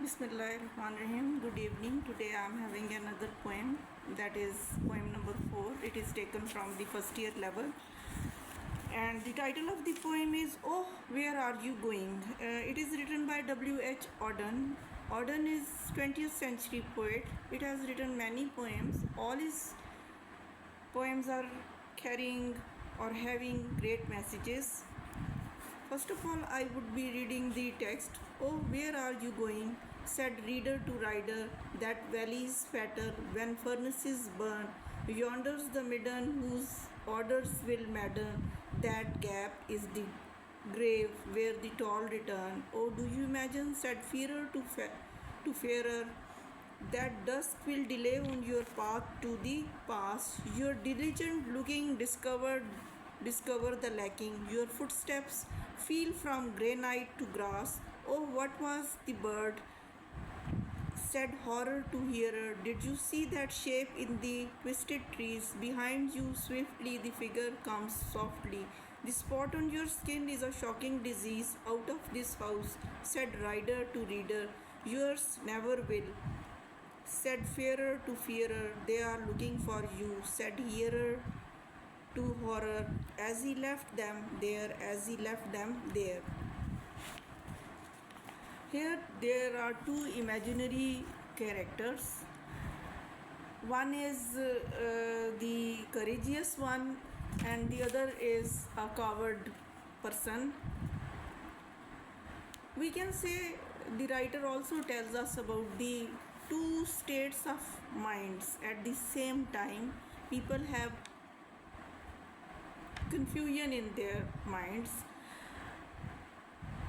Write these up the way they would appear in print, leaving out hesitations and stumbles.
Bismillahirrahmanirrahim. Good evening. Today I am having another poem, that is poem number 4. It is taken from the first year level. And the title of the poem is Oh, Where Are You Going? It is written by W.H. Auden. Auden is 20th century poet. It has written many poems. All his poems are carrying or having great messages. First of all, I would be reading the text. Oh, where are you going? Said reader to rider, that valley's fatter when furnaces burn. Yonder's the midden whose orders will madden. That gap is the grave where the tall return. Oh, do you imagine? Said fearer to fairer, that dusk will delay on your path to the past. Your diligent looking discover the lacking. Your footsteps feel from granite to grass. Oh, what was the bird? Said horror to hearer, did you see that shape in the twisted trees? Behind you swiftly the figure comes softly. The spot on your skin is a shocking disease. Out of this house, said rider to reader, yours never will. Said fearer to fearer, they are looking for you. Said hearer to horror, as he left them there, as he left them there. Here there are two imaginary characters. One is the courageous one, and the other is a coward person. We can say the writer also tells us about the two states of minds at the same time. People have confusion in their minds.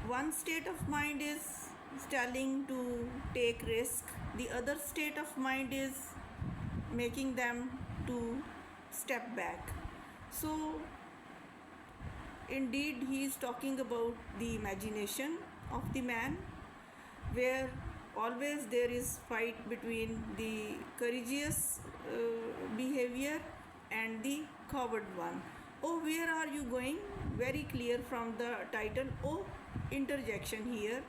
One state of mind is telling to take risk, the other state of mind is making them to step back. So indeed he is talking about the imagination of the man, where always there is fight between the courageous behavior and the coward one. Oh, where are you going? Very clear from the title. Oh, interjection here.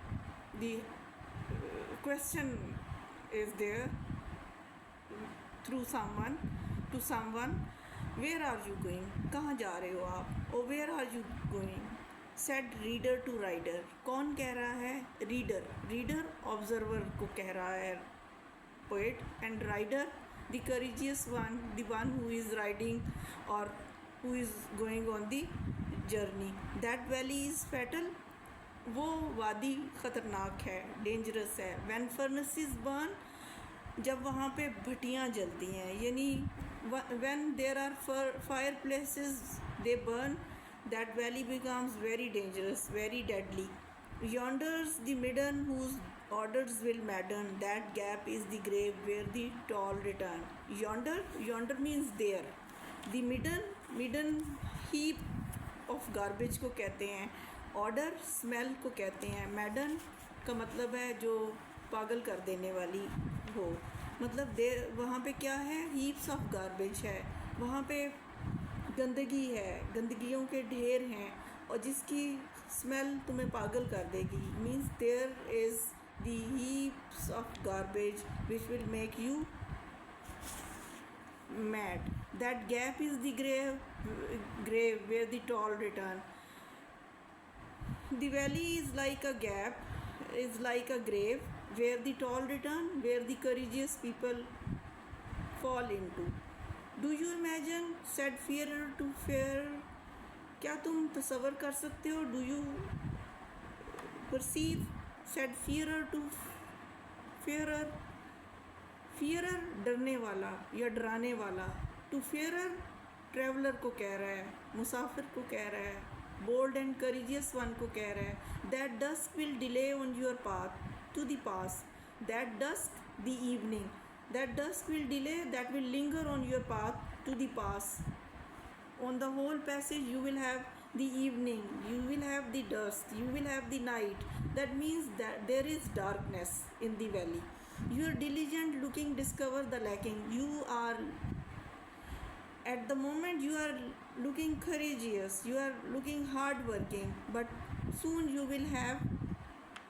The question is there through someone to someone. Where are you going? कहाँ जा रहे हो आप? Oh, where are you going? Said reader to rider. कौन कह रहा है? Reader. Reader observer को कह रहा है poet, and rider the courageous one, the one who is riding or who is going on the journey. That valley is fatal. वो वादी ख़तरनाक है, डेंजरस है. When furnaces burn, जब वहाँ पे भट्टियाँ जलती हैं, यानी when there are fireplaces they burn, that valley becomes very dangerous, very deadly. Yonder's the midden whose orders will madden. That gap is the grave where the tall return. Yonder means there. The midden heap of garbage को कहते हैं. Order smell को कहते हैं. मैडन का मतलब है जो पागल कर देने वाली हो. मतलब देर वहाँ पे क्या है? हीप्स ऑफ गार्बेज है. वहाँ पे गंदगी है, गंदगियों के ढेर हैं, और जिसकी स्मेल तुम्हें पागल कर देगी. Means there is the heaps of garbage which will make you mad. That gap is the grave where the tall return. The valley is like a gap, is like a grave where the tall return, where the courageous people fall into. Do you imagine? Said fearer to fairer. क्या तुम तसव्वुर कर सकते हो? Do you perceive? Said fearer to fairer. fearer डरने वाला या डराने वाला. To fairer ट्रैवलर को कह रहा है, मुसाफिर को कह रहा है, bold and courageous one को कह रहा है. That dusk will delay on your path to the past. That dusk, the evening. That dusk will delay, that will linger on your path to the past. On the whole passage you will have the evening, you will have the dusk, you will have the night. That means that there is darkness in the valley. Your diligent looking discover the lacking. You are at the moment you are looking courageous, you are looking hard working, but soon you will have